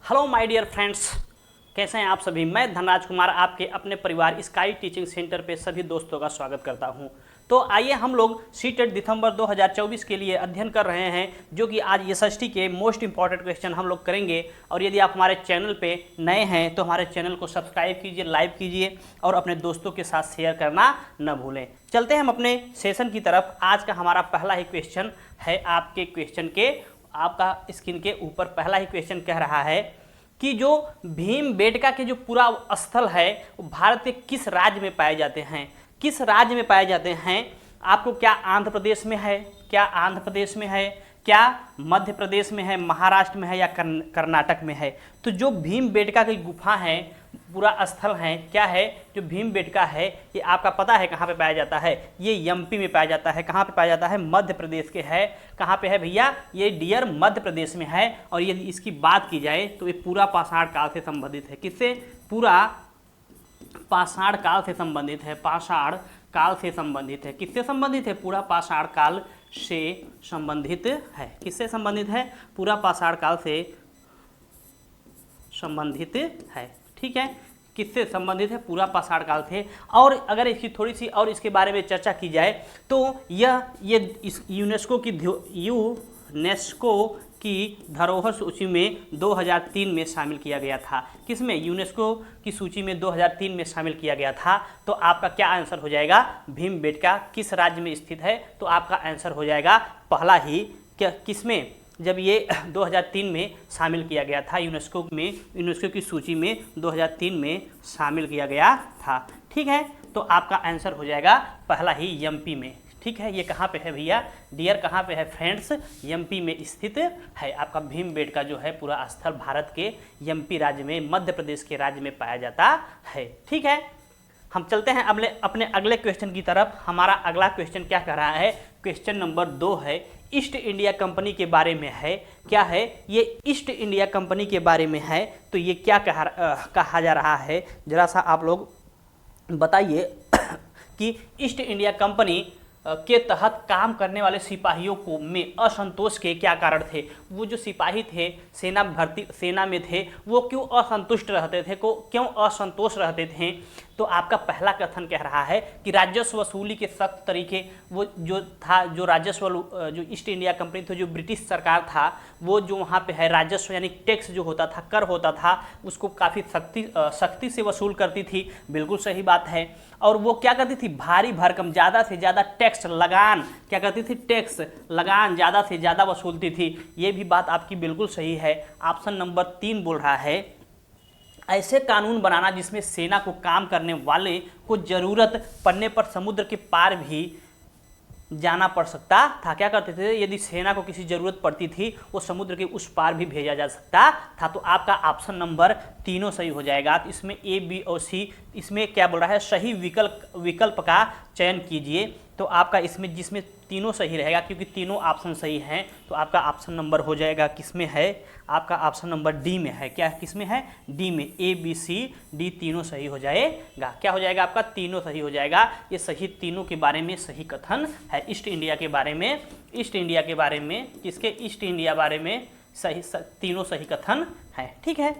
Hello my dear friends, कैसे हैं आप सभी। मैं धनराज कुमार आपके अपने परिवार स्काई टीचिंग सेंटर पे सभी दोस्तों का स्वागत करता हूं। तो आइए हम लोग सीटेट दिसंबर 2024 के लिए अध्ययन कर रहे हैं, जो कि आज एसएसटी के मोस्ट इंपॉर्टेंट क्वेश्चन हम लोग करेंगे। और यदि आप हमारे चैनल पे नए हैं तो हमारे चैनल को सब्सक्राइब कीजिए, लाइक कीजिए और अपने दोस्तों के साथ शेयर करना न भूलें। चलते हैं हम अपने सेशन की तरफ। आज का हमारा पहला ही क्वेश्चन है आपके क्वेश्चन के, आपका स्क्रीन के ऊपर पहला ही क्वेश्चन कह रहा है कि जो भीमबेटका के जो पूरा स्थल है वो भारत के किस राज्य में पाए जाते हैं। किस राज्य में पाए जाते हैं आपको क्या आंध्र प्रदेश में है, क्या आंध्र प्रदेश में है, क्या मध्य प्रदेश में है, महाराष्ट्र में है या कर्नाटक में है। तो जो भीमबेटका की गुफा है, पूरा स्थल है, क्या है जो भीमबेटका है, ये आपका पता है कहाँ पे पाया जाता है। ये एमपी में पाया जाता है। कहाँ पे पाया जाता है? मध्य प्रदेश के है। कहाँ पे है भैया? ये डियर मध्य प्रदेश में है। और यदि इसकी बात की जाए तो ये पूरा पाषाण काल से संबंधित है। किससे? पूरा पाषाण काल से संबंधित है। पाषाण काल से संबंधित है। किससे संबंधित है? पूरा पाषाण काल से संबंधित है। किससे संबंधित है? पूरा पाषाण काल से संबंधित है। ठीक है, किससे संबंधित है? पूरा पाषाण काल से। और अगर इसकी थोड़ी सी और इसके बारे में चर्चा की जाए तो ये इस यूनेस्को की धरोहर सूची में 2003 में शामिल किया गया था। किसमें? यूनेस्को की सूची में 2003 में शामिल किया गया था। तो आपका क्या आंसर हो जाएगा? भीमबेटका किस राज्य में स्थित है? तो आपका आंसर हो जाएगा पहला ही। क्या किसमें? जब ये 2003 में शामिल किया गया था, यूनेस्को की सूची में 2003 में शामिल किया गया था। ठीक है, तो आपका आंसर हो जाएगा पहला ही एमपी में। ठीक है, ये कहाँ पे है भैया? डियर कहाँ पे है फ्रेंड्स? एमपी में स्थित है। आपका भीमबेटका जो है पूरा स्थल भारत के एमपी राज्य में, मध्य प्रदेश के राज्य में पाया जाता है। ठीक है, हम चलते हैं अपने अगले क्वेश्चन की तरफ। हमारा अगला क्वेश्चन क्या कह रहा है? क्वेश्चन नंबर 2 है, ईस्ट इंडिया कंपनी के बारे में है। क्या है ये? ईस्ट इंडिया कंपनी के बारे में है। तो ये क्या कहा जा रहा है, जरा सा आप लोग बताइए कि ईस्ट इंडिया कंपनी के तहत काम करने वाले सिपाहियों को में असंतोष के क्या कारण थे। वो जो सिपाही थे, सेना में थे, वो क्यों असंतुष्ट रहते थे, क्यों असंतोष रहते थे। तो आपका पहला कथन कह रहा है कि राजस्व वसूली के सख्त तरीके, वो जो था, जो राजस्व, जो ईस्ट इंडिया कंपनी थी, जो ब्रिटिश सरकार था, वो जो वहाँ पे है राजस्व यानी टैक्स जो होता था, कर होता था, उसको काफ़ी सख्ती से वसूल करती थी। बिल्कुल सही बात है। और वो क्या करती थी? भारी भरकम, ज़्यादा से ज़्यादा टैक्स लगान, क्या करती थी? टैक्स लगान ज़्यादा से ज़्यादा वसूलती थी। ये भी बात आपकी बिल्कुल सही है। ऑप्शन नंबर 3 बोल रहा है ऐसे कानून बनाना जिसमें सेना को काम करने वाले को जरूरत पड़ने पर समुद्र के पार भी जाना पड़ सकता था। क्या करते थे? यदि सेना को किसी जरूरत पड़ती थी, वो समुद्र के उस पार भी भेजा जा सकता था। तो आपका ऑप्शन नंबर 3 सही हो जाएगा। तो इसमें ए, बी और सी, इसमें क्या बोल रहा है? सही विकल्प का चयन कीजिए। तो आपका इसमें जिसमें तीनों सही रहेगा, क्योंकि तीनों ऑप्शन सही हैं, तो आपका ऑप्शन नंबर हो जाएगा किसमें है? आपका ऑप्शन नंबर डी में है। क्या किसमें है? डी में। ए, बी, सी, डी तीनों सही हो जाएगा। क्या हो जाएगा आपका? तीनों सही हो जाएगा। ये सही, तीनों के बारे में सही कथन है। ईस्ट इंडिया के बारे में, ईस्ट इंडिया के बारे में, किसके? ईस्ट इंडिया बारे में सही, तीनों सही कथन है। ठीक है,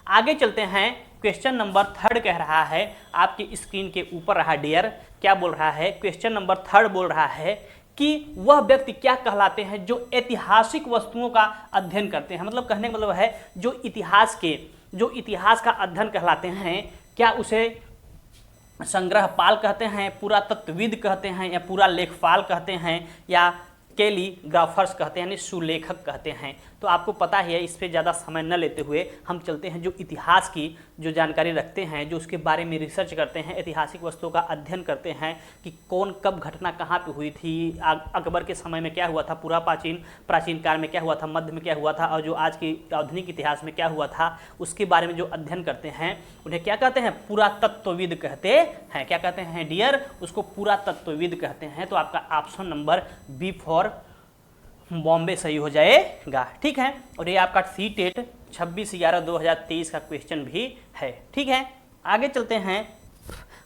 आगे चलते हैं। क्वेश्चन नंबर 3 कह रहा है, आपकी स्क्रीन के ऊपर रहा डियर, क्या बोल रहा है? क्वेश्चन नंबर 3 बोल रहा है कि वह व्यक्ति क्या कहलाते हैं जो ऐतिहासिक वस्तुओं का अध्ययन करते हैं। मतलब कहने का मतलब है जो इतिहास का अध्ययन कहलाते हैं। क्या उसे संग्रहपाल कहते हैं, पुरातत्वविद कहते हैं, या पूरा लेखपाल कहते हैं, या कैलीग्राफर्स कहते हैं, यानी सुलेखक कहते हैं। तो आपको पता ही है, इस पर ज़्यादा समय न लेते हुए हम चलते हैं। जो इतिहास की जो जानकारी रखते हैं, जो उसके बारे में रिसर्च करते हैं, ऐतिहासिक वस्तुओं का अध्ययन करते हैं कि कौन कब घटना कहाँ पे हुई थी, अकबर के समय में क्या हुआ था, पूरा प्राचीन काल में क्या हुआ था, मध्य में क्या हुआ था, और जो आज की आधुनिक इतिहास में क्या हुआ था, उसके बारे में जो अध्ययन करते हैं उन्हें क्या कहते हैं? पुरातत्वविद कहते हैं। क्या कहते हैं डियर? उसको पुरातत्वविद कहते हैं। तो आपका option number B for Bombay सही हो जाएगा। ठीक है, और ये आपका सीटेट 26/11/2023 का क्वेश्चन भी है। ठीक है, आगे चलते हैं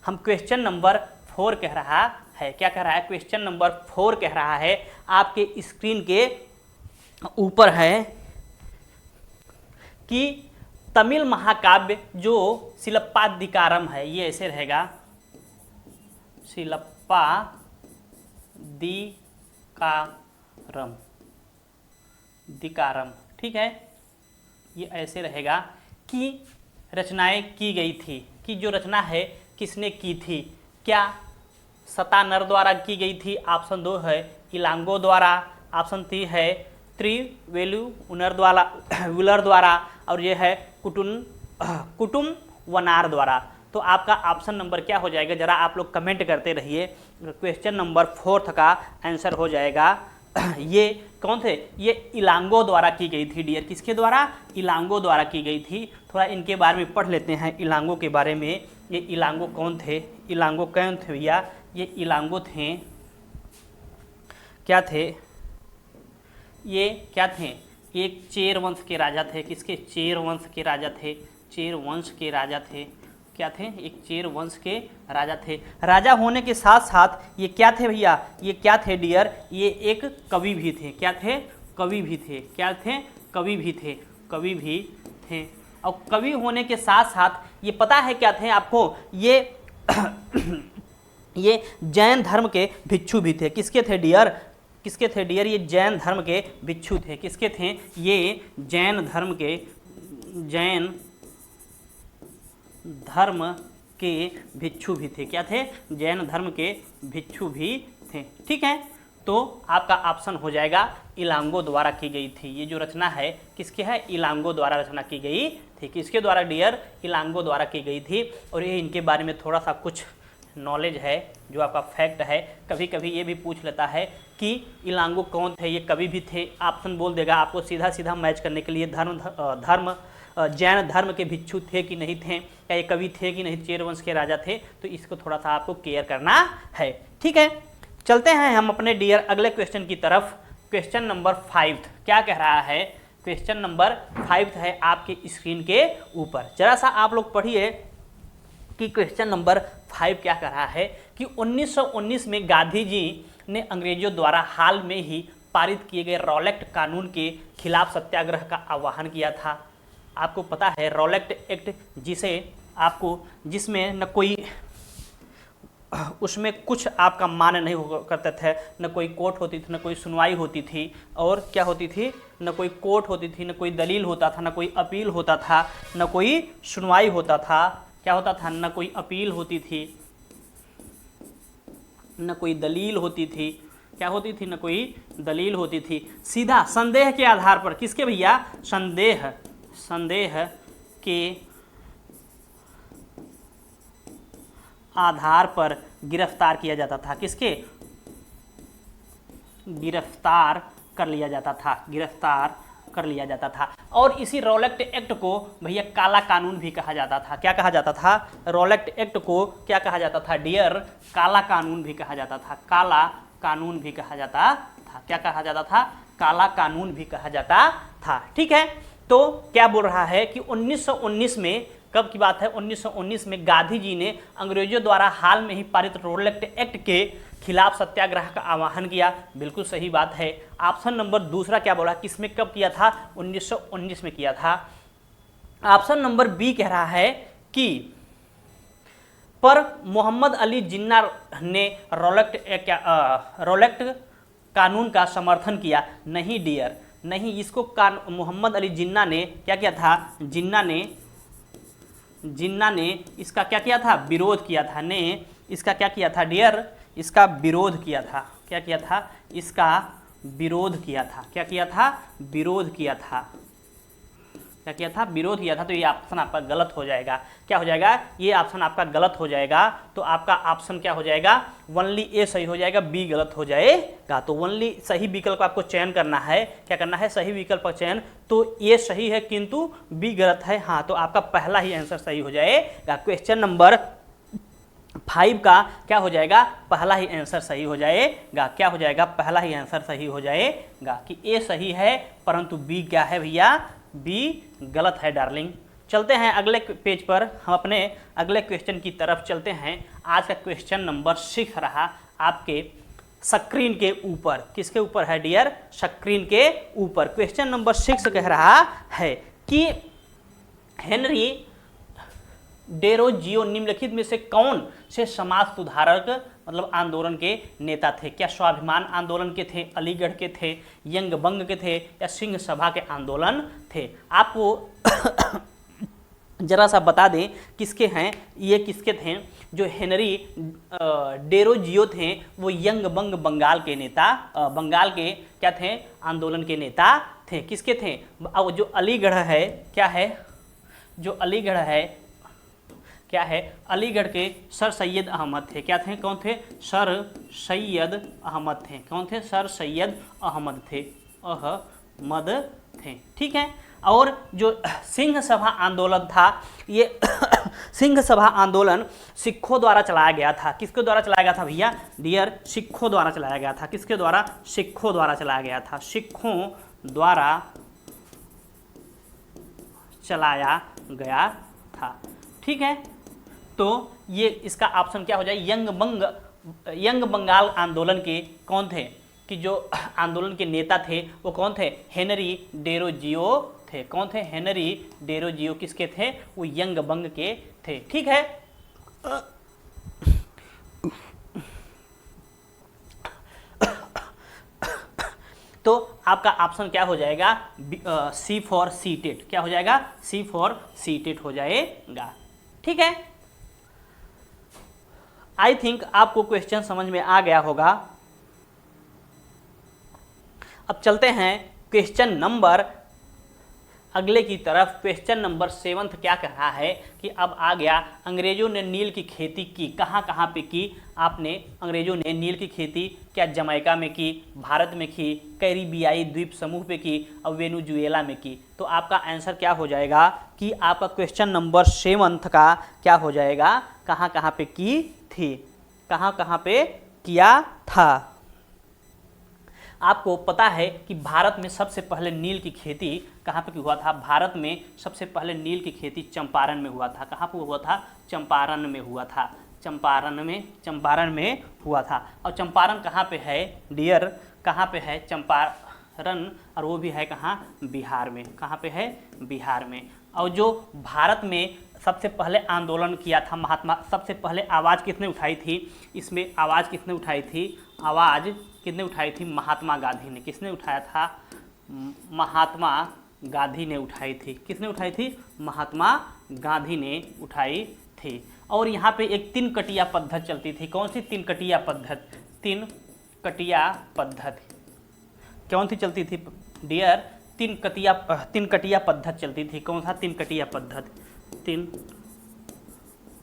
हम। क्वेश्चन नंबर 4 कह रहा है, क्या कह रहा है? क्वेश्चन नंबर 4 कह रहा है, आपके स्क्रीन के ऊपर है कि तमिल महाकाव्य जो शिलप्पाधिकारम है, ये ऐसे रहेगा, शिलप्पाधिकारम, ठीक है, ये ऐसे रहेगा कि रचनाएं की गई थी, कि जो रचना है किसने की थी, क्या सतानर द्वारा की गई थी, ऑप्शन 2 है इलांगो द्वारा, ऑप्शन 3 है त्रिवेलुवनर द्वारा, और ये है कुटुम वनार द्वारा। तो आपका ऑप्शन नंबर क्या हो जाएगा, जरा आप लोग कमेंट करते रहिए। क्वेश्चन नंबर 4 का आंसर हो जाएगा ये कौन थे, ये इलांगो द्वारा की गई थी डियर, किसके द्वारा, इलांगो द्वारा की गई थी। थोड़ा इनके बारे में पढ़ लेते हैं, इलांगो के बारे में। ये इलांगो कौन थे, इलांगो कौन थे भैया, ये इलांगो थे, क्या थे, ये क्या थे, एक चेर वंश के राजा थे, किसके, चेर वंश के राजा थे, चेर वंश के राजा थे, क्या थे, एक चेर वंश के राजा थे। राजा होने के साथ साथ ये क्या थे भैया, ये क्या थे डियर, ये एक कवि भी थे, क्या थे, कवि भी थे, क्या थे, कवि भी थे, कवि भी थे। और कवि होने के साथ साथ ये पता है क्या थे आपको, ये ये जैन धर्म के भिक्षु भी थे, किसके थे डियर, किसके थे डियर, ये जैन धर्म के भिक्षु थे, किसके थे, ये जैन धर्म के भिक्षु भी थे, क्या थे, जैन धर्म के भिक्षु भी थे, ठीक है। तो आपका ऑप्शन हो जाएगा इलांगो द्वारा की गई थी। ये जो रचना है किसकी है, इलांगो द्वारा रचना की गई थी, किसके द्वारा डियर, इलांगो द्वारा की गई थी। और ये इनके बारे में थोड़ा सा कुछ नॉलेज है जो आपका फैक्ट है। कभी कभी ये भी पूछ लेता है कि इलांगो कौन थे, ये कवि भी थे, ऑप्शन बोल देगा आपको सीधा सीधा मैच करने के लिए, जैन धर्म के भिक्षु थे कि नहीं थे, या ये कवि थे कि नहीं, चेर वंश के राजा थे, तो इसको थोड़ा सा आपको केयर करना है, ठीक है। चलते हैं हम अपने डियर अगले क्वेश्चन की तरफ। क्वेश्चन नंबर 5 क्या कह रहा है, क्वेश्चन नंबर 5 है आपके स्क्रीन के ऊपर, जरा सा आप लोग पढ़िए कि क्वेश्चन नंबर 5 क्या कह रहा है कि 1919 में गांधी जी ने अंग्रेजों द्वारा हाल में ही पारित किए गए रॉलेट कानून के खिलाफ सत्याग्रह का आह्वान किया था। आपको पता है रॉलेट एक्ट, जिसमें न कोई, उसमें कुछ आपका मान्य नहीं करते थे, न कोई कोर्ट होती थी, न कोई सुनवाई होती थी, और क्या होती थी, न कोई कोर्ट होती थी, न कोई दलील होता था, न कोई अपील होता था, न कोई सुनवाई होता था, क्या होता था, न कोई अपील होती थी, न कोई दलील होती थी, क्या होती थी, न कोई दलील होती थी। सीधा संदेह के आधार पर, किसके भैया, संदेह के आधार पर गिरफ्तार किया जाता था, किसके, गिरफ्तार कर लिया जाता था। और इसी रॉलेट एक्ट को भैया काला कानून भी कहा जाता था, क्या कहा जाता था, रॉलेट एक्ट को क्या कहा जाता था डियर, काला कानून भी कहा जाता था, काला कानून भी कहा जाता था, क्या कहा जाता था, काला कानून भी कहा जाता था, ठीक है। तो क्या बोल रहा है कि 1919 में, कब की बात है, 1919 में गांधी जी ने अंग्रेजों द्वारा हाल में ही पारित रॉलेट एक्ट के खिलाफ सत्याग्रह का आह्वान किया, बिल्कुल सही बात है। ऑप्शन नंबर दूसरा क्या बोला, किसमें कब किया था, 1919 में किया था। ऑप्शन नंबर बी कह रहा है कि पर मोहम्मद अली जिन्ना ने रॉलेट कानून का समर्थन किया, नहीं डियर, नहीं, इसको मोहम्मद अली जिन्ना ने क्या किया था, जिन्ना ने इसका क्या किया था, विरोध किया था, ने इसका क्या किया था डियर, इसका विरोध किया था, क्या किया था, इसका विरोध किया था, क्या किया था, विरोध किया था, क्या किया था, विरोध किया था। तो ये ऑप्शन आपका गलत हो जाएगा, क्या हो जाएगा, ये ऑप्शन आपका गलत हो जाएगा। तो आपका ऑप्शन क्या हो जाएगा, ओनली ए सही हो जाएगा, बी गलत हो जाएगा। तो ओनली सही विकल्प आपको चयन करना है, क्या करना है, सही विकल्प का चयन। तो ये सही है किंतु बी गलत है, हाँ, तो आपका पहला ही आंसर सही हो जाएगा। क्वेश्चन नंबर 5 का क्या हो जाएगा, पहला ही आंसर सही हो जाएगा, क्या हो जाएगा, पहला ही आंसर सही हो जाएगा कि ए सही है परंतु बी क्या है भैया, बी गलत है डार्लिंग। चलते हैं अगले पेज पर, हम अपने अगले क्वेश्चन की तरफ चलते हैं। आज का क्वेश्चन नंबर 6 रहा आपके स्क्रीन के ऊपर, किसके ऊपर है डियर, स्क्रीन के ऊपर। क्वेश्चन नंबर 6 कह रहा है कि हेनरी डेरोजियो निम्नलिखित में से कौन से समाज सुधारक मतलब आंदोलन के नेता थे? क्या स्वाभिमान आंदोलन के थे, अलीगढ़ के थे, यंग बंग के थे, या सिंह सभा के आंदोलन थे? आपको जरा सा बता दें किसके हैं ये, किसके थे? जो हेनरी डेरोजियो थे वो यंग बंग बंगाल के नेता, बंगाल के क्या थे? आंदोलन के नेता थे। किसके थे? अब जो अलीगढ़ है क्या है? जो अलीगढ़ है क्या है? अलीगढ़ के सर सैयद अहमद थे। क्या थे? कौन थे? सर सैयद अहमद थे। कौन थे? सर सैयद अहमद थे, अहमद थे। ठीक है। और जो सिंह सभा आंदोलन था ये सिंह सभा आंदोलन सिखों द्वारा चलाया गया था। किसके द्वारा चलाया गया था भैया? डियर सिखों द्वारा चलाया गया था। किसके द्वारा? सिखों द्वारा चलाया गया था। सिखों द्वारा चलाया गया था। ठीक है। तो ये इसका ऑप्शन क्या हो जाए? यंग बंगाल आंदोलन के कौन थे? कि जो आंदोलन के नेता थे वो कौन थे? हेनरी डेरोजियो थे। कौन थे? हेनरी डेरोजियो किसके थे? वो यंग बंग के थे। ठीक है। तो आपका ऑप्शन क्या हो जाएगा? सी फॉर सीटेड। क्या हो जाएगा? सी फॉर सीटेड हो जाएगा। ठीक है। आई थिंक आपको क्वेश्चन समझ में आ गया होगा। अब चलते हैं क्वेश्चन नंबर अगले की तरफ। क्वेश्चन नंबर 7 क्या कह रहा है कि अब आ गया, अंग्रेजों ने नील की खेती की। कहाँ कहाँ पे की? आपने अंग्रेजों ने नील की खेती क्या जमैका में की, भारत में की, कैरिबियाई द्वीप समूह पे की, और वेनेजुएला में की। तो आपका आंसर क्या हो जाएगा कि आपका क्वेश्चन नंबर 7 का क्या हो जाएगा? कहाँ कहाँ पे की थी, कहाँ कहाँ पे किया था। आपको पता है कि भारत में सबसे पहले नील की खेती कहाँ पे हुआ था? भारत में सबसे पहले नील की खेती चंपारण में हुआ था। कहाँ पे हुआ था? चंपारण में हुआ था। चंपारण में हुआ था। और चंपारण कहाँ पे है डियर? कहाँ पे है चंपारण? और वो भी है कहाँ? बिहार में। कहाँ पे है? बिहार में। और जो भारत में सबसे पहले आंदोलन किया था महात्मा, सबसे पहले आवाज़ किसने उठाई थी? इसमें आवाज़ किसने उठाई थी? आवाज़ किसने उठाई थी? महात्मा गांधी ने। किसने उठाया था? महात्मा गांधी ने उठाई थी। किसने उठाई थी? महात्मा गांधी ने उठाई थी। और यहाँ पे एक 3 कटिया पद्धति चलती थी। कौन सी 3 कटिया पद्धति? 3 कटिया पद्धति कौन सी चलती थी डियर? 3 कटिया पद्धति चलती थी। कौन सा 3 कटिया पद्धति? 3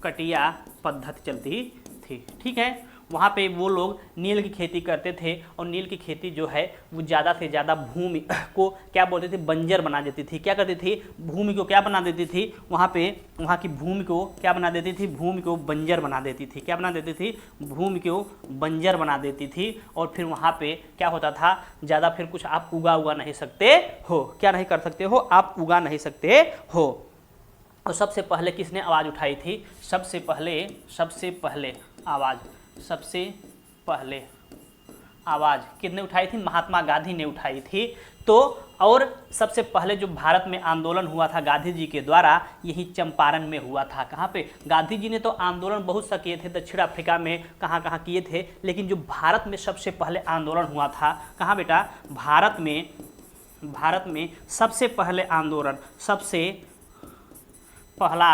कटिया पद्धति चलती थी। ठीक है। वहाँ पे वो लोग नील की खेती करते थे, और नील की खेती जो है वो ज़्यादा से ज़्यादा भूमि को क्या बोलते थे? बंजर बना देती थी। क्या करती थी? भूमि को क्या बना देती थी? वहाँ की भूमि को क्या बना देती थी? भूमि को बंजर बना देती थी। क्या बना देती थी? भूमि को बंजर बना देती थी। और फिर वहाँ पे क्या होता था? ज़्यादा फिर कुछ आप उगा नहीं सकते हो। क्या नहीं कर सकते हो? आप उगा नहीं सकते हो। तो सबसे पहले किसने आवाज़ उठाई थी? सबसे पहले आवाज़ किसने उठाई थी? महात्मा गांधी ने उठाई थी। तो और सबसे पहले जो भारत में आंदोलन हुआ था गांधी जी के द्वारा, यही चंपारण में हुआ था। कहाँ पे? गांधी जी ने तो आंदोलन बहुत सा किए थे, दक्षिण अफ्रीका में कहाँ कहाँ किए थे, लेकिन जो भारत में सबसे पहले आंदोलन हुआ था, कहाँ बेटा? भारत में सबसे पहले आंदोलन, सबसे पहला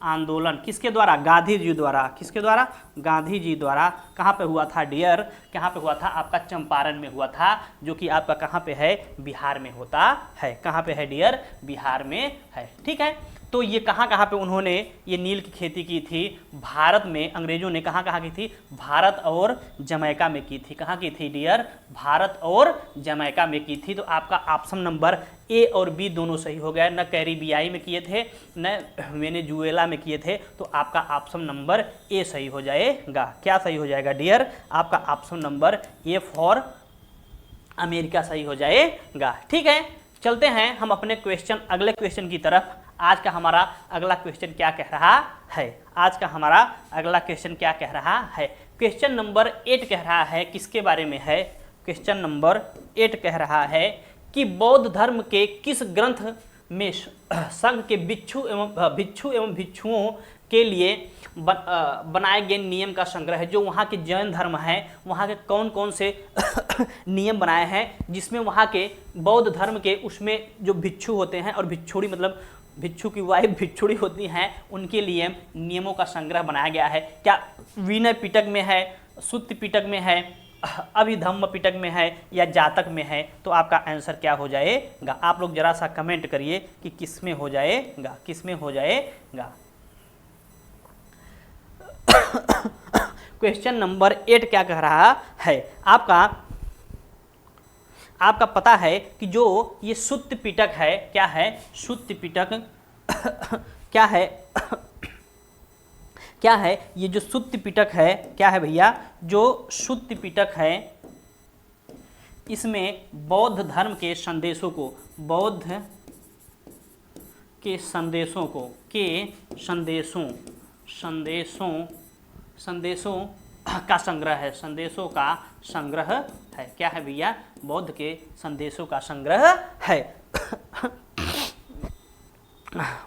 आंदोलन किसके द्वारा? गांधी जी द्वारा। किसके द्वारा? गांधी जी द्वारा। कहाँ पे हुआ था डियर? कहाँ पे हुआ था? आपका चंपारण में हुआ था, जो कि आपका कहाँ पे है? बिहार में होता है। कहाँ पे है डियर? बिहार में है। ठीक है। तो ये कहाँ कहाँ पे उन्होंने ये नील की खेती की थी? भारत में अंग्रेजों ने कहाँ कहाँ की थी? भारत और जमैका में की थी। कहाँ की थी डियर? भारत और जमैका में की थी। तो आपका ऑप्शन नंबर ए और बी दोनों सही हो गया। न कैरिबियाई में किए थे, न वेनेजुएला में किए थे। तो आपका ऑप्शन नंबर ए सही हो जाएगा। क्या सही हो जाएगा डियर? आपका option number A for America सही हो जाएगा। ठीक है। चलते हैं हम अपने अगले क्वेश्चन की तरफ। आज का हमारा अगला क्वेश्चन क्या कह रहा है? आज का हमारा अगला क्वेश्चन क्या कह रहा है? क्वेश्चन नंबर 8 कह रहा है, किसके बारे में है? क्वेश्चन नंबर 8 कह रहा है कि बौद्ध धर्म के किस ग्रंथ में संघ के भिक्षु एवं भिक्षुओं के लिए बनाए गए नियम का संग्रह है। जो वहाँ के जैन धर्म है, वहाँ के कौन कौन से नियम बनाए हैं, जिसमें वहाँ के बौद्ध धर्म के उसमें जो भिक्षु होते हैं और भिक्षुड़ी मतलब भिक्षु की वाइफ भिक्षुड़ी होती हैं, उनके लिए नियमों का संग्रह बनाया गया है। क्या विनय पिटक में है, सुत्त पिटक में है, अभिधम्म पिटक में है या जातक में है? तो आपका आंसर क्या हो जाएगा? आप लोग जरा सा कमेंट करिए कि किस में हो जाएगा, किस में हो जाएगा। क्वेश्चन नंबर 8 क्या कह रहा है? आपका पता है कि जो ये सुत्त पिटक है, क्या है? सुत्त पिटक क्या है? क्या है ये जो सुत्त पिटक है? क्या है भैया? जो सुत्त पिटक है, इसमें बौद्ध धर्म के संदेशों को, बौद्ध के संदेशों को, संदेशों का संग्रह है, संदेशों का संग्रह है। क्या है भैया? बौद्ध के संदेशों का संग्रह है।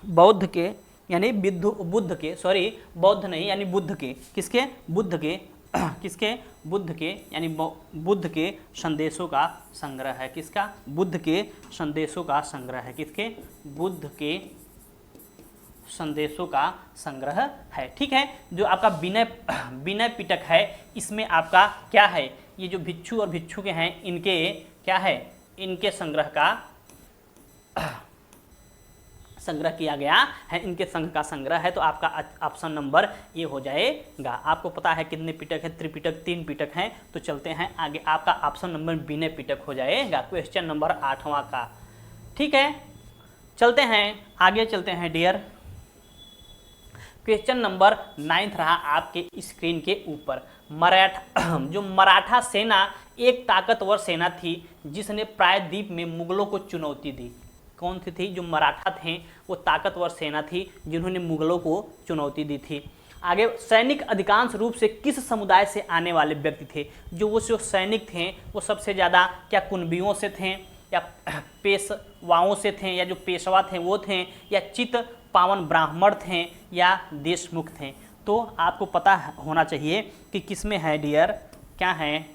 बौद्ध के यानी बुद्ध के, सॉरी बौद्ध नहीं यानी बुद्ध के, किसके? बुद्ध के, किसके? बुद्ध के यानी बुद्ध के संदेशों का संग्रह है। किसका? बुद्ध के संदेशों का संग्रह है। किसके? बुद्ध के संदेशों का संग्रह है। ठीक है। जो आपका विनय पिटक है, इसमें आपका क्या है? ये जो भिक्षु और भिक्षु के हैं, इनके क्या है? इनके संग्रह का संग्रह किया गया है, इनके संघ का संग्रह है। तो आपका ऑप्शन नंबर ये हो जाएगा। आपको पता है कितने पिटक है? त्रिपिटक, 3 पिटक हैं। तो चलते हैं आगे, आपका ऑप्शन नंबर विनय पिटक हो जाएगा क्वेश्चन नंबर 8वां का। ठीक है, चलते हैं आगे, चलते हैं डियर। क्वेश्चन नंबर 9 रहा आपके स्क्रीन के ऊपर। जो मराठा सेना एक ताकतवर सेना थी जिसने प्रायद्वीप में मुगलों को चुनौती दी। कौन सी थी? जो मराठा थे वो ताकतवर सेना थी जिन्होंने मुगलों को चुनौती दी थी। आगे, सैनिक अधिकांश रूप से किस समुदाय से आने वाले व्यक्ति थे? जो सैनिक थे वो सबसे ज़्यादा क्या कुणबियों से थे, या पेशवाओं से थे, या जो पेशवा थे वो थे, या चित पावन ब्राह्मण थे, या देशमुख थे? तो आपको पता होना चाहिए कि किस में है डियर, क्या है?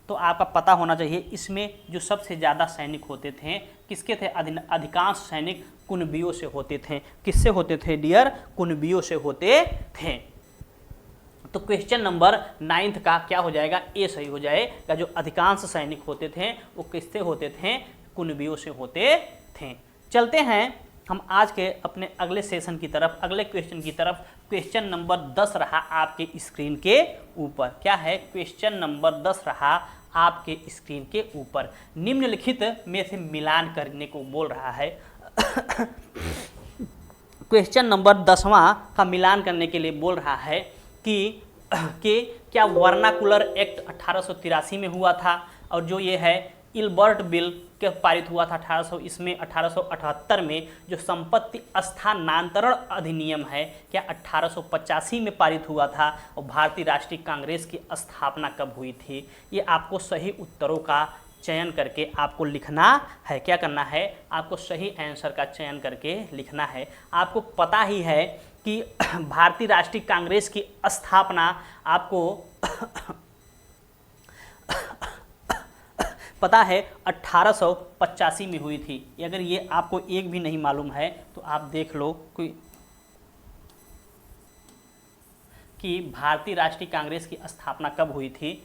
तो आपका पता होना चाहिए इसमें जो सबसे ज़्यादा सैनिक होते थे किसके थे? अधिकांश सैनिक कुणबियों से होते थे। किससे होते थे डियर? कुणबियों से होते थे। तो क्वेश्चन नंबर 9 का क्या हो जाएगा? ए सही हो जाएगा। जो अधिकांश सैनिक होते थे वो किससे होते थे? कुणबियों से होते थे। चलते हैं हम आज के अपने अगले सेशन की तरफ, अगले क्वेश्चन की तरफ। क्वेश्चन नंबर 10 रहा आपके स्क्रीन के ऊपर। क्या है? क्वेश्चन नंबर 10 रहा आपके स्क्रीन के ऊपर। निम्नलिखित में से मिलान करने को बोल रहा है। क्वेश्चन नंबर 10वां का मिलान करने के लिए बोल रहा है कि क्या वर्नाकुलर एक्ट 1883 में हुआ था, और जो ये है इल्बर्ट बिल के पारित हुआ था 1878 में। जो संपत्ति स्थानांतरण अधिनियम है, क्या 1885 में पारित हुआ था? और भारतीय राष्ट्रीय कांग्रेस की स्थापना कब हुई थी? ये आपको सही उत्तरों का चयन करके आपको लिखना है। क्या करना है? आपको सही आंसर का चयन करके लिखना है। आपको पता ही है कि भारतीय राष्ट्रीय कांग्रेस की स्थापना आपको पता है 1885 में हुई थी। अगर ये आपको एक भी नहीं मालूम है तो आप देख लो कि भारतीय राष्ट्रीय कांग्रेस की स्थापना कब हुई थी।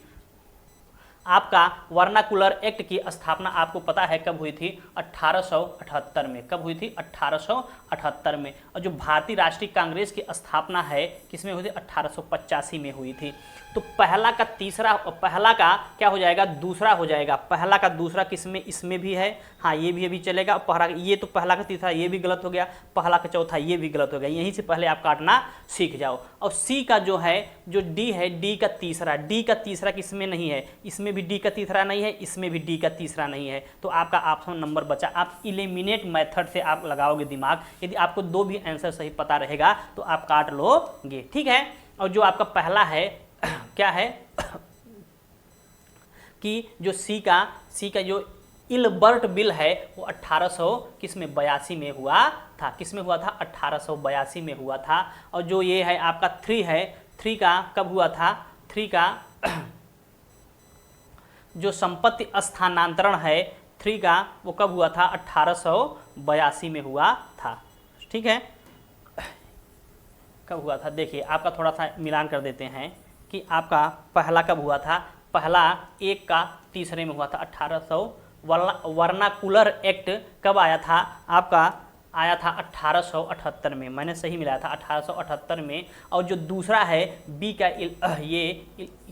आपका वर्नाकुलर एक्ट की स्थापना आपको पता है कब हुई थी? 1878 में। कब हुई थी? 1878 में। और जो भारतीय राष्ट्रीय कांग्रेस की स्थापना है किसमें हुई थी? 1885 में हुई थी। तो पहला का तीसरा, पहला का क्या हो जाएगा? दूसरा हो जाएगा। पहला का दूसरा किसमें? इसमें भी है, हाँ ये भी अभी चलेगा। पहला, ये तो पहला का तीसरा ये भी गलत हो गया, पहला का चौथा ये भी गलत हो गया। यहीं से पहले आप काटना सीख जाओ। और सी का जो है, जो डी है, डी का तीसरा किसमें नहीं है? इसमें भी डी का तीसरा नहीं है, इसमें भी डी का तीसरा नहीं है। तो आपका ऑप्शन नंबर बचा। आप इलिमिनेट मेथड से आप लगाओगे दिमाग। यदि आपको 2 भी आंसर सही पता रहेगा तो आप काट लोगे। ठीक है। और जो आपका पहला है क्या है कि जो सी का जो इल्बर्ट बिल है वो 1800 किस में 82 में हुआ था, किस में हुआ था 1882 में हुआ था। और जो ये है आपका 3 है, 3 का कब हुआ था, 3 का जो संपत्ति स्थानांतरण है 3 का वो कब हुआ था 1882 में हुआ था। ठीक है, कब हुआ था देखिए आपका थोड़ा सा मिलान कर देते हैं कि आपका पहला कब हुआ था, पहला 1 का 3 में हुआ था 1800। वर्नाकुलर एक्ट कब आया था, आपका आया था 1878 में, मैंने सही मिलाया था 1878 में। और जो दूसरा है बी का ये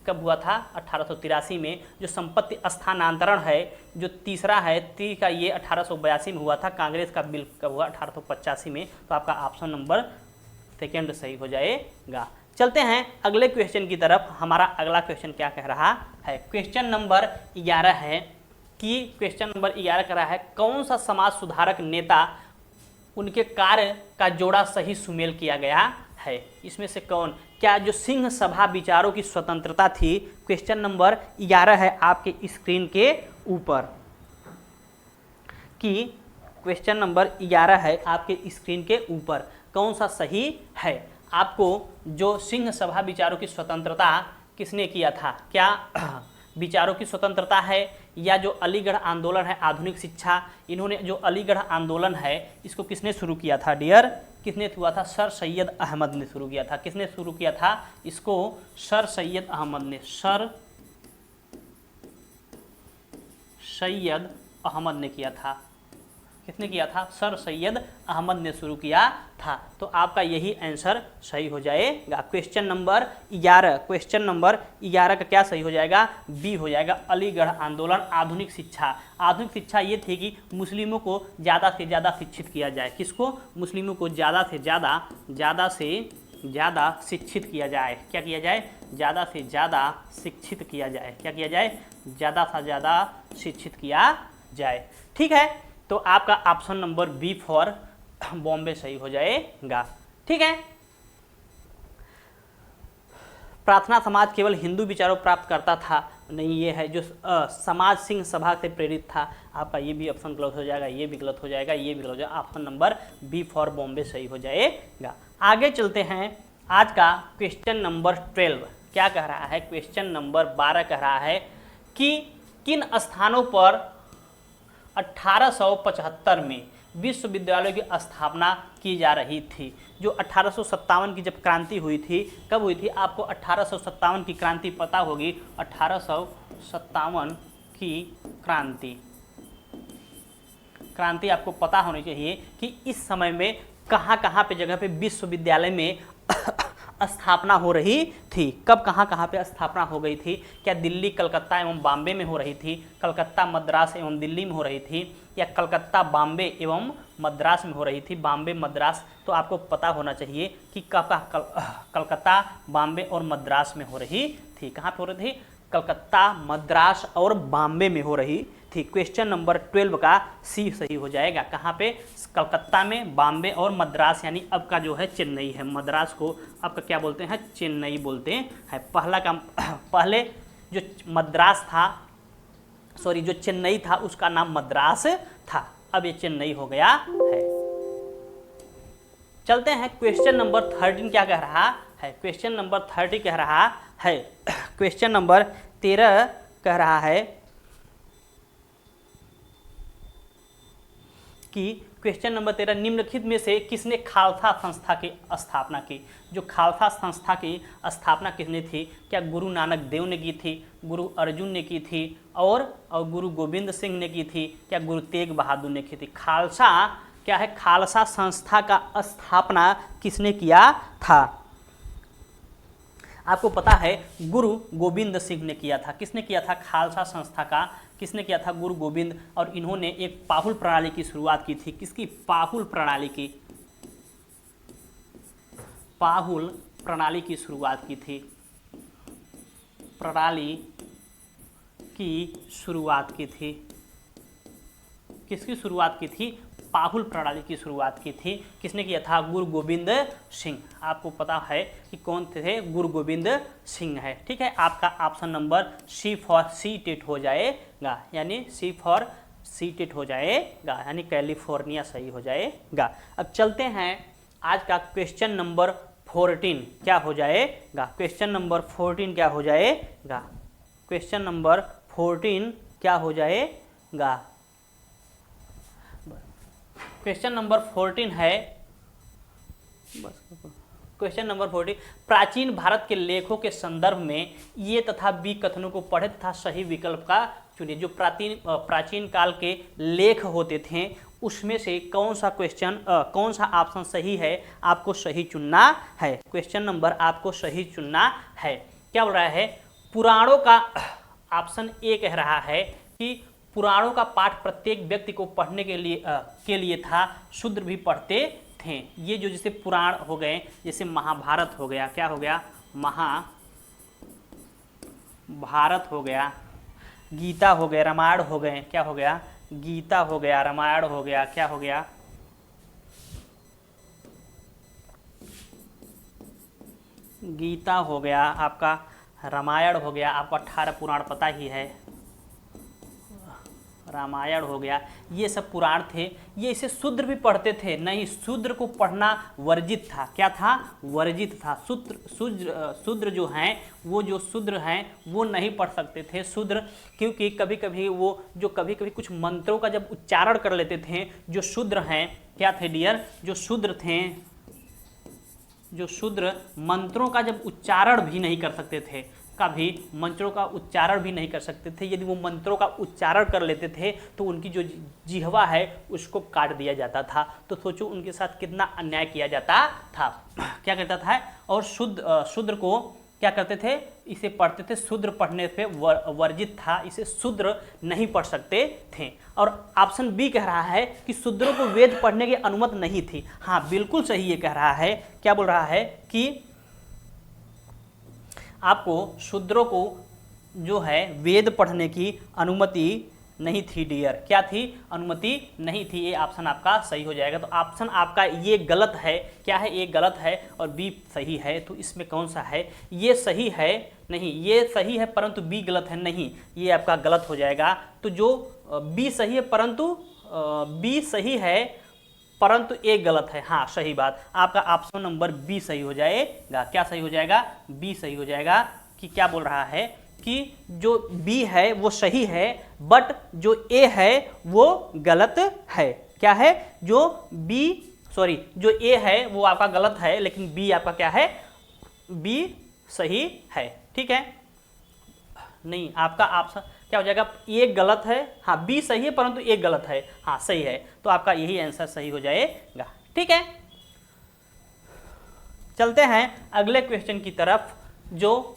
कब हुआ था 1883 में। जो संपत्ति स्थानांतरण है जो तीसरा है 3 का ये 1882 में हुआ था। कांग्रेस का बिल कब हुआ 1885 में। तो आपका ऑप्शन नंबर सेकेंड सही हो जाएगा। चलते हैं अगले क्वेश्चन की तरफ। हमारा अगला क्वेश्चन क्या कह रहा है, क्वेश्चन नंबर 11 है कि क्वेश्चन नंबर 11 कह रहा है कौन सा समाज सुधारक नेता उनके कार्य का जोड़ा सही सुमेल किया गया है। इसमें से कौन, क्या जो सिंह सभा विचारों की स्वतंत्रता थी, क्वेश्चन नंबर 11 है आपके स्क्रीन के ऊपर कि क्वेश्चन नंबर 11 है आपके स्क्रीन के ऊपर कौन सा सही है। आपको जो सिंह सभा विचारों की स्वतंत्रता किसने किया था, क्या विचारों की स्वतंत्रता है या जो अलीगढ़ आंदोलन है आधुनिक शिक्षा, इन्होंने जो अलीगढ़ आंदोलन है इसको किसने शुरू किया था डियर, किसने हुआ था, सर सैयद अहमद ने शुरू किया था। किसने शुरू किया था इसको, सर सैयद अहमद ने, सर सैयद अहमद ने किया था। किसने किया था, सर सैयद अहमद ने शुरू किया था। तो आपका यही आंसर सही हो जाएगा। क्वेश्चन नंबर 11, क्वेश्चन नंबर 11 का क्या सही हो जाएगा, बी हो जाएगा, अलीगढ़ आंदोलन आधुनिक शिक्षा। आधुनिक शिक्षा ये थी कि मुस्लिमों को ज़्यादा से ज़्यादा शिक्षित किया जाए। किसको, मुस्लिमों को ज़्यादा से ज़्यादा शिक्षित किया जाए। क्या किया जाए, ज़्यादा से ज़्यादा शिक्षित किया जाए। क्या किया जाए, ज़्यादा से ज़्यादा शिक्षित किया जाए। ठीक है, तो आपका option number B for Bombay सही हो जाएगा। ठीक है, प्रार्थना समाज केवल हिंदू विचारों प्राप्त करता था, नहीं ये है जो समाज सिंह सभा से प्रेरित था। आपका ये भी ऑप्शन गलत हो जाएगा, ये भी गलत हो जाएगा, ये भी गलत हो जाएगा। Option number B for Bombay सही हो जाएगा। आगे चलते हैं, आज का क्वेश्चन नंबर 12 क्या कह रहा है, क्वेश्चन नंबर 12 कह रहा है कि किन स्थानों पर 1875 में विश्वविद्यालयों की स्थापना की जा रही थी। जो 1857 की जब क्रांति हुई थी, कब हुई थी, आपको 1857 की क्रांति पता होगी। 1857 की क्रांति आपको पता होनी चाहिए कि इस समय में कहाँ पे जगह पे विश्वविद्यालय में स्थापना हो रही थी। कब कहाँ पे स्थापना हो गई थी, क्या दिल्ली, कलकत्ता एवं बॉम्बे में हो रही थी, कलकत्ता, मद्रास एवं दिल्ली में हो रही थी, या कलकत्ता, बॉम्बे एवं मद्रास में हो रही थी, बॉम्बे, मद्रास। तो आपको पता होना चाहिए कि कब कलकत्ता, बॉम्बे और मद्रास में हो रही थी। कहाँ पे हो रही थी, कलकत्ता, मद्रास और बॉम्बे में हो रही थी। क्वेश्चन नंबर 12 का सी सही हो जाएगा। कहाँ पे, कलकत्ता में, बॉम्बे और मद्रास, यानी अब का जो है चेन्नई है। मद्रास को अब का क्या बोलते हैं, चेन्नई बोलते हैं। पहले जो मद्रास था, सॉरी जो चेन्नई था उसका नाम मद्रास था, अब ये चेन्नई हो गया है। चलते हैं क्वेश्चन नंबर 13 क्या कह रहा है, क्वेश्चन नंबर 30 कह रहा है, क्वेश्चन नंबर 13 कह रहा है कि क्वेश्चन नंबर 13 निम्नलिखित में से किसने खालसा संस्था की स्थापना की। जो खालसा संस्था की स्थापना किसने थी, क्या गुरु नानक देव ने की थी, गुरु अर्जुन ने की थी, और गुरु गोविंद सिंह ने की थी, क्या गुरु तेग बहादुर ने की थी। खालसा क्या है, खालसा संस्था का स्थापना किसने किया था, आपको पता है गुरु गोविंद सिंह ने किया था। किसने किया था, खालसा संस्था का किसने किया था, गुरु गोविंद। और इन्होंने एक पाहुल प्रणाली की शुरुआत की थी। किसकी, पाहुल प्रणाली की, पाहुल प्रणाली की शुरुआत की थी, प्रणाली की शुरुआत की थी। किसकी शुरुआत की थी, पाहुल प्रणाली की शुरुआत की थी। किसने किया था, गुरु गोविंद सिंह। आपको पता है कि कौन थे, गुरु गोविंद सिंह है। ठीक है, आपका option number C for C TET हो जाएगा, यानी सी फॉर सीटेट हो जाएगा, यानी कैलिफोर्निया सही हो जाएगा। अब चलते हैं आज का क्वेश्चन नंबर 14 क्या हो जाएगा। क्वेश्चन नंबर 14 क्या हो जाएगा। क्वेश्चन नंबर 14 क्या हो जाएगा। क्वेश्चन नंबर 14 है, क्वेश्चन नंबर 14, प्राचीन भारत के लेखों के संदर्भ में ये तथा बी कथनों को पढ़े तथा सही विकल्प का चुनिए। जो प्राचीन काल के लेख होते थे उसमें से कौन सा क्वेश्चन कौन सा ऑप्शन सही है, आपको सही चुनना है। क्वेश्चन नंबर आपको सही चुनना है। क्या बोल रहा है, पुराणों का ऑप्शन ए कह रहा है कि पुराणों का पाठ प्रत्येक व्यक्ति को पढ़ने के लिए था, शूद्र भी पढ़ते थे। ये जो जैसे पुराण हो गए, जैसे महाभारत हो गया, क्या हो गया, महाभारत हो गया, गीता हो गया, रामायण हो गए, क्या हो गया, गीता हो गया, रामायण हो गया, क्या हो गया, गीता हो गया, आपका रामायण हो गया, आपको 18 पुराण पता ही है, रामायण हो गया, ये सब पुराण थे। ये इसे शूद्र भी पढ़ते थे, नहीं, शूद्र को पढ़ना वर्जित था। क्या था, वर्जित था। शूद्र जो हैं, वो जो शूद्र हैं वो नहीं पढ़ सकते थे शूद्र, क्योंकि कभी कभी वो जो कभी कभी कुछ मंत्रों का जब उच्चारण कर लेते थे, जो शूद्र हैं, क्या थे डियर, जो शूद्र थे, जो शूद्र मंत्रों का जब उच्चारण भी नहीं कर सकते थे, कभी मंत्रों का उच्चारण भी नहीं कर सकते थे। यदि वो मंत्रों का उच्चारण कर लेते थे तो उनकी जो जिह्वा है उसको काट दिया जाता था। तो सोचो उनके साथ कितना अन्याय किया जाता था। क्या करता था, और शूद्र को क्या करते थे, इसे पढ़ते थे, शूद्र पढ़ने पे वर्जित था, इसे शूद्र नहीं पढ़ सकते थे। और ऑप्शन बी कह रहा है कि शूद्रों को वेद पढ़ने की अनुमति नहीं थी। हाँ बिल्कुल सही ये कह रहा है। क्या बोल रहा है कि आपको शूद्रों को जो है वेद पढ़ने की अनुमति नहीं थी डियर। क्या थी, अनुमति नहीं थी। ये ऑप्शन आपका सही हो जाएगा। तो ऑप्शन आपका ये गलत है। क्या है, ये गलत है और बी सही है। तो इसमें कौन सा है, ये सही है, नहीं ये सही है परंतु बी गलत है, नहीं ये आपका गलत हो जाएगा। तो जो बी सही है परंतु बी सही है परंतु ए गलत है। हाँ सही बात, आपका ऑप्शन नंबर बी सही हो जाएगा। क्या सही हो जाएगा, बी सही हो जाएगा। कि क्या बोल रहा है कि जो बी है वो सही है बट जो ए है वो गलत है। क्या है, जो बी जो ए है वो आपका गलत है, लेकिन बी आपका क्या है, बी सही है। ठीक है, नहीं आपका ऑप्शन क्या हो जाएगा, ए गलत है, हाँ बी सही है परंतु ए गलत है, हाँ सही है। तो आपका यही आंसर सही हो जाएगा। ठीक है, चलते हैं अगले क्वेश्चन की तरफ। जो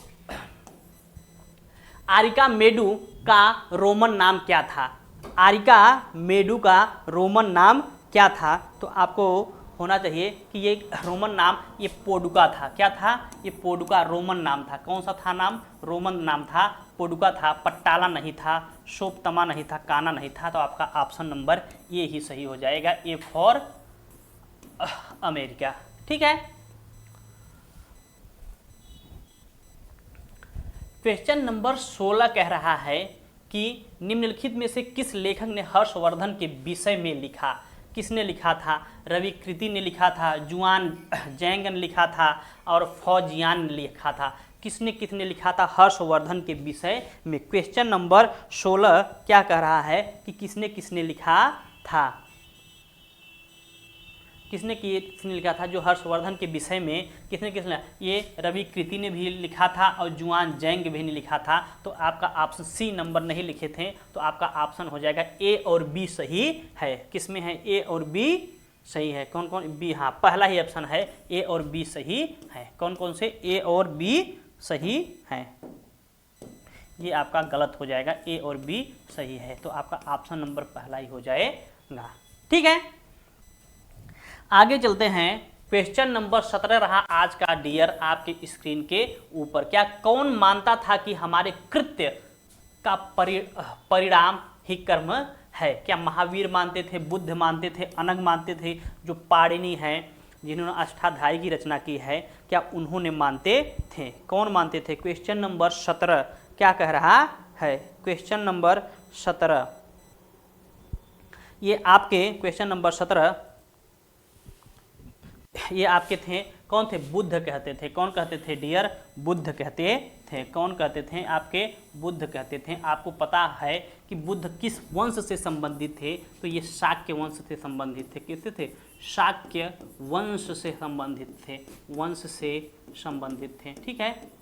आरिका मेडू का रोमन नाम क्या था, आरिका मेडू का रोमन नाम क्या था। तो आपको होना चाहिए कि ये रोमन नाम ये पोडुका था। क्या था, ये पोडुका रोमन नाम था। कौन सा था नाम, रोमन नाम था, पोडुका था, पट्टाला नहीं था, सोपतमा नहीं था, काना नहीं था। तो आपका ऑप्शन नंबर ये ही सही हो जाएगा, ए फॉर अमेरिका। ठीक है, क्वेश्चन नंबर 16 कह रहा है कि निम्नलिखित में से किस लेखक ने हर्षवर्धन के विषय में लिखा। किसने लिखा था, रवि कृति ने लिखा था, जुआन जैंग ने लिखा था और फौजियान ने लिखा था। किसने लिखा था हर्षवर्धन के विषय में। क्वेश्चन नंबर 16 क्या कह रहा है कि किसने लिखा था, किसने लिखा था जो हर्षवर्धन के विषय में किसने ये रवि कृति ने भी लिखा था और जुआन जैंग भी ने लिखा था। तो आपका ऑप्शन सी नंबर नहीं लिखे थे, तो आपका ऑप्शन हो जाएगा ए और बी सही है। किसमें है, ए और बी सही है। कौन कौन, बी, हाँ पहला ही ऑप्शन है, ए और बी सही है। कौन कौन से, ए और बी सही है। ये आपका गलत हो जाएगा, ए और बी सही है। तो आपका ऑप्शन नंबर पहला ही हो जाएगा। ठीक है, आगे चलते हैं। क्वेश्चन नंबर 17 रहा आज का डियर आपके स्क्रीन के ऊपर। क्या कौन मानता था कि हमारे कृत्य का परिणाम ही कर्म है। क्या महावीर मानते थे, बुद्ध मानते थे, अनंग मानते थे, जो पाणिनि हैं जिन्होंने अष्टाध्यायी की रचना की है, क्या उन्होंने मानते थे, कौन मानते थे। क्वेश्चन नंबर 17 क्या कह रहा है, क्वेश्चन नंबर 17 ये आपके क्वेश्चन नंबर 17, ये आपके थे कौन थे? बुद्ध कहते थे। कौन कहते थे डियर? बुद्ध कहते थे। कौन कहते थे? आपके बुद्ध कहते थे। आपको पता है कि बुद्ध किस वंश से संबंधित थे? तो ये शाक्य वंश से संबंधित थे। किससे थे? शाक्य वंश से संबंधित थे। वंश से संबंधित थे। ठीक है,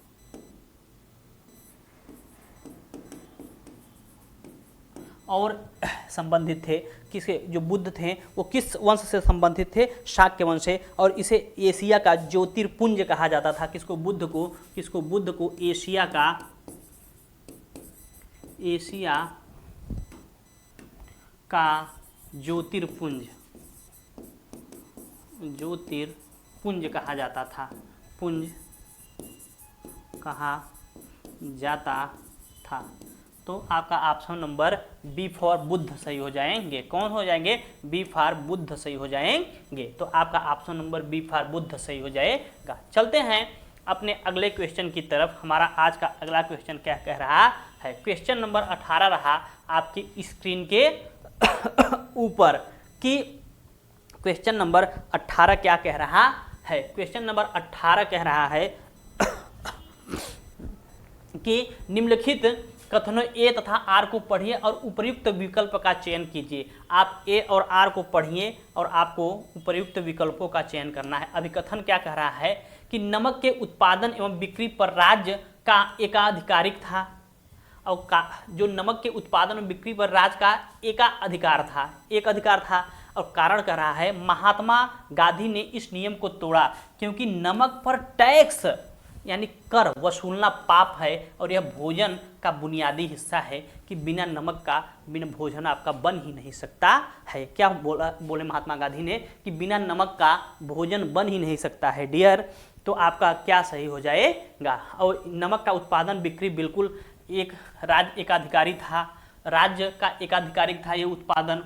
और संबंधित थे किसके? जो बुद्ध थे वो किस वंश से संबंधित थे? शाक्य वंश से। और इसे एशिया का ज्योतिर्पुंज कहा जाता था। किसको? बुद्ध को। किसको? बुद्ध को एशिया का ज्योतिर्पुंज कहा जाता था। पुंज कहा जाता था। तो आपका option number B for Buddha सही हो जाएंगे। कौन हो जाएंगे? बी फॉर बुद्ध सही हो जाएंगे। तो आपका option number B for Buddha सही हो जाएगा। चलते हैं अपने अगले क्वेश्चन की तरफ। हमारा आज का अगला क्वेश्चन क्या कह रहा है? क्वेश्चन नंबर 18 रहा आपकी स्क्रीन के ऊपर कि क्वेश्चन नंबर 18 क्या कह रहा है? क्वेश्चन नंबर 18 कह रहा है कि निम्नलिखित कथनों ए तथा आर को पढ़िए और उपर्युक्त विकल्प का चयन कीजिए। आप ए और आर को पढ़िए और आपको उपर्युक्त विकल्पों का चयन करना है। अभिकथन क्या कह रहा है कि नमक के उत्पादन एवं बिक्री पर राज्य का एकाधिकारिक था। और जो नमक के उत्पादन और बिक्री पर राज्य का एक अधिकार था। और कारण कह रहा है महात्मा गांधी ने इस नियम को तोड़ा क्योंकि नमक पर टैक्स यानी कर वसूलना पाप है और यह भोजन का बुनियादी हिस्सा है कि बिना नमक का बिना भोजन आपका बन ही नहीं सकता है। क्या बोले महात्मा गांधी ने कि बिना नमक का भोजन बन ही नहीं सकता है डियर। तो आपका क्या सही हो जाएगा? और नमक का उत्पादन बिक्री बिल्कुल एक राज्य का एकाधिकारिक था ये उत्पादन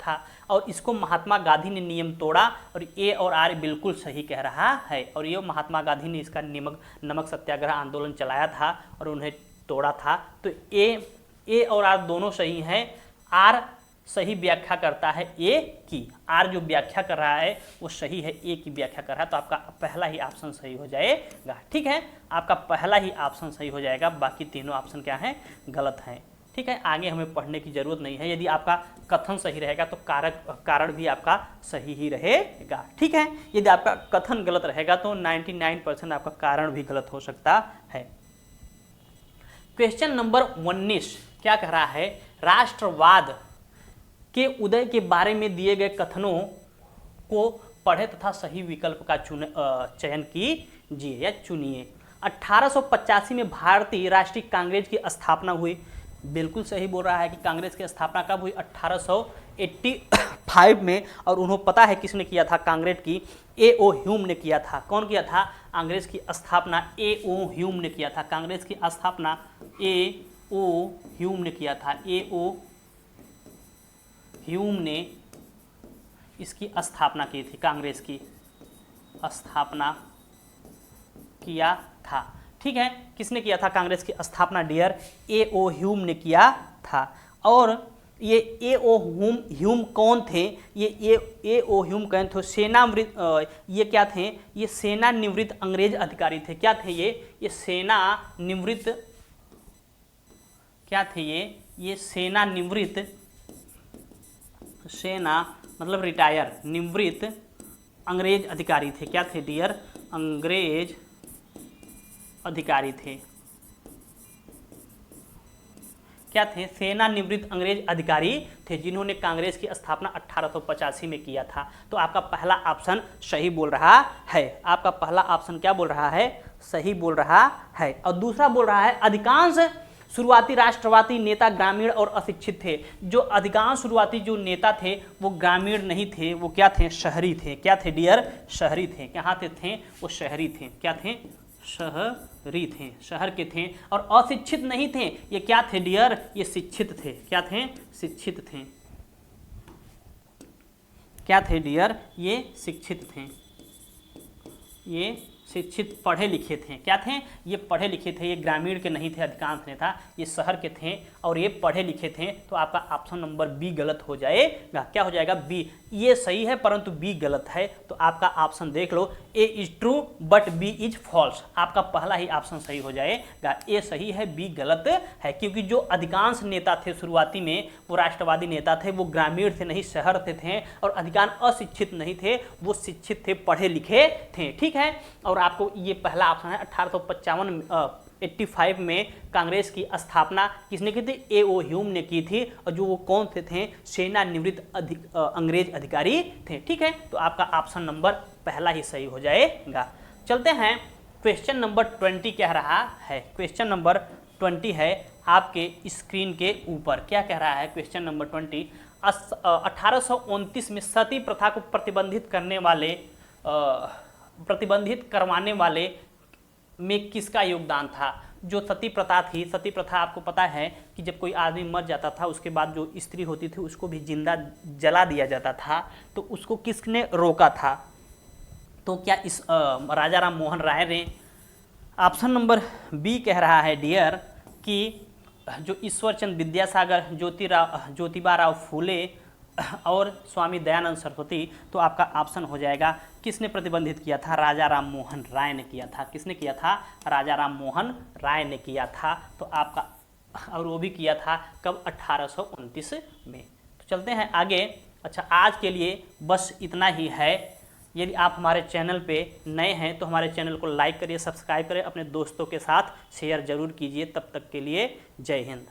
था और इसको महात्मा गांधी ने नियम तोड़ा। और ए और आर बिल्कुल सही कह रहा है। और ये महात्मा गांधी ने इसका नमक सत्याग्रह आंदोलन चलाया था और उन्हें तोड़ा था। तो ए और आर दोनों सही हैं। आर सही व्याख्या करता है ए की। आर जो व्याख्या कर रहा है वो सही है, ए की व्याख्या कर रहा है। तो आपका पहला ही ऑप्शन सही हो जाएगा। ठीक है, आपका पहला ही ऑप्शन सही हो जाएगा। बाकी तीनों ऑप्शन क्या हैं? गलत हैं। ठीक है, आगे हमें पढ़ने की जरूरत नहीं है। यदि आपका कथन सही रहेगा तो कारण भी आपका सही ही रहेगा। ठीक है, यदि आपका कथन गलत रहेगा तो 99% आपका कारण भी गलत हो सकता है। क्वेश्चन नंबर 19 क्या कह रहा है? राष्ट्रवाद के उदय के बारे में दिए गए कथनों को पढ़े तथा सही विकल्प का चयन कीजिए या चुनिए। 1885 में भारतीय राष्ट्रीय कांग्रेस की स्थापना हुई। बिल्कुल सही बोल रहा है कि कांग्रेस की स्थापना कब हुई? 1885 में। और उन्हें पता है किसने किया था कांग्रेस की? A.O. ह्यूम ने किया था। कौन किया था? कांग्रेस की स्थापना A.O. ह्यूम ने किया था। कांग्रेस की स्थापना A.O. ह्यूम ने किया था। A.O. ह्यूम ने इसकी स्थापना की थी। कांग्रेस की स्थापना किया था। ठीक है, किसने किया था कांग्रेस की स्थापना डियर? A.O. ह्यूम ने किया था। और ये A.O. ह्यूम कौन थे? ये A.O. ह्यूम कौन थे? ये क्या थे? ये सेनानिवृत्त अंग्रेज अधिकारी थे। क्या थे ये सेनानिवृत्त क्या थे? ये सेनानिवृत्त, सेना मतलब रिटायर, निवृत्त अंग्रेज अधिकारी थे। क्या थे डियर? अंग्रेज अधिकारी थे। क्या थे? सेनानिवृत्त अंग्रेज अधिकारी थे जिन्होंने कांग्रेस की स्थापना 1885 में किया था। तो आपका पहला ऑप्शन सही बोल रहा है। आपका पहला ऑप्शन क्या बोल रहा है? सही बोल रहा है। और दूसरा बोल रहा है अधिकांश शुरुआती राष्ट्रवादी नेता ग्रामीण और अशिक्षित थे। जो अधिकांश शुरुआती जो नेता थे वो ग्रामीण नहीं थे, वो क्या थे? शहरी थे। क्या थे डियर? शहरी थे। कहाँ थे? वो शहरी थे। क्या थे? शहरी थे, शहर के थे। और अशिक्षित नहीं थे। ये क्या थे डियर? ये शिक्षित थे। क्या थे? शिक्षित थे। क्या थे डियर? ये शिक्षित थे। ये शिक्षित पढ़े लिखे थे। क्या थे? ये पढ़े लिखे थे, ये ग्रामीण के नहीं थे, अधिकांश नेता ये शहर के थे और ये पढ़े लिखे थे। तो आपका ऑप्शन नंबर बी गलत हो जाएगा। क्या हो जाएगा? बी। ये सही है परंतु बी गलत है। तो आपका ऑप्शन देख लो, A is true but B is false. आपका पहला ही ऑप्शन सही हो जाएगा। ए सही है, बी गलत है, क्योंकि जो अधिकांश नेता थे शुरुआती में वो राष्ट्रवादी नेता थे, वो ग्रामीण थे नहीं शहर से थे, और अधिकांश अशिक्षित नहीं थे, वो शिक्षित थे, पढ़े लिखे थे। ठीक है, और आपको ये पहला ऑप्शन है 1885 में कांग्रेस की स्थापना किसने की थी? ए.ओ. ह्यूम ने की थी, और जो वो कौन थे? सेवानिवृत्त अंग्रेज अधिकारी थे। ठीक है, तो आपका ऑप्शन नंबर पहला ही सही हो जाएगा। चलते हैं, क्वेश्चन नंबर 20 कह रहा है, क्वेश्चन नंबर 20 है आपके स्क्रीन के ऊपर। क्या कह रहा है क्वेश्चन नंबर 20? 1829 में सती प्रथा को प्रतिबंधित करवाने वाले में किसका योगदान था? जो सती प्रथा थी, सती प्रथा आपको पता है कि जब कोई आदमी मर जाता था उसके बाद जो स्त्री होती थी उसको भी जिंदा जला दिया जाता था, तो उसको किसने रोका था? तो क्या इस राजा राम मोहन राय ने? ऑप्शन नंबर बी कह रहा है डियर कि जो ईश्वरचंद विद्यासागर, ज्योतिबा राव फूले और स्वामी दयानंद सरस्वती। तो आपका ऑप्शन हो जाएगा, किसने प्रतिबंधित किया था? राजा राम मोहन राय ने किया था। किसने किया था? राजा राम मोहन राय ने किया था। तो आपका, और वो भी किया था कब? 1829 में। तो चलते हैं आगे। अच्छा, आज के लिए बस इतना ही है। यदि आप हमारे चैनल पे नए हैं तो हमारे चैनल को लाइक करिए, सब्सक्राइब करें, अपने दोस्तों के साथ शेयर जरूर कीजिए। तब तक के लिए जय हिंद।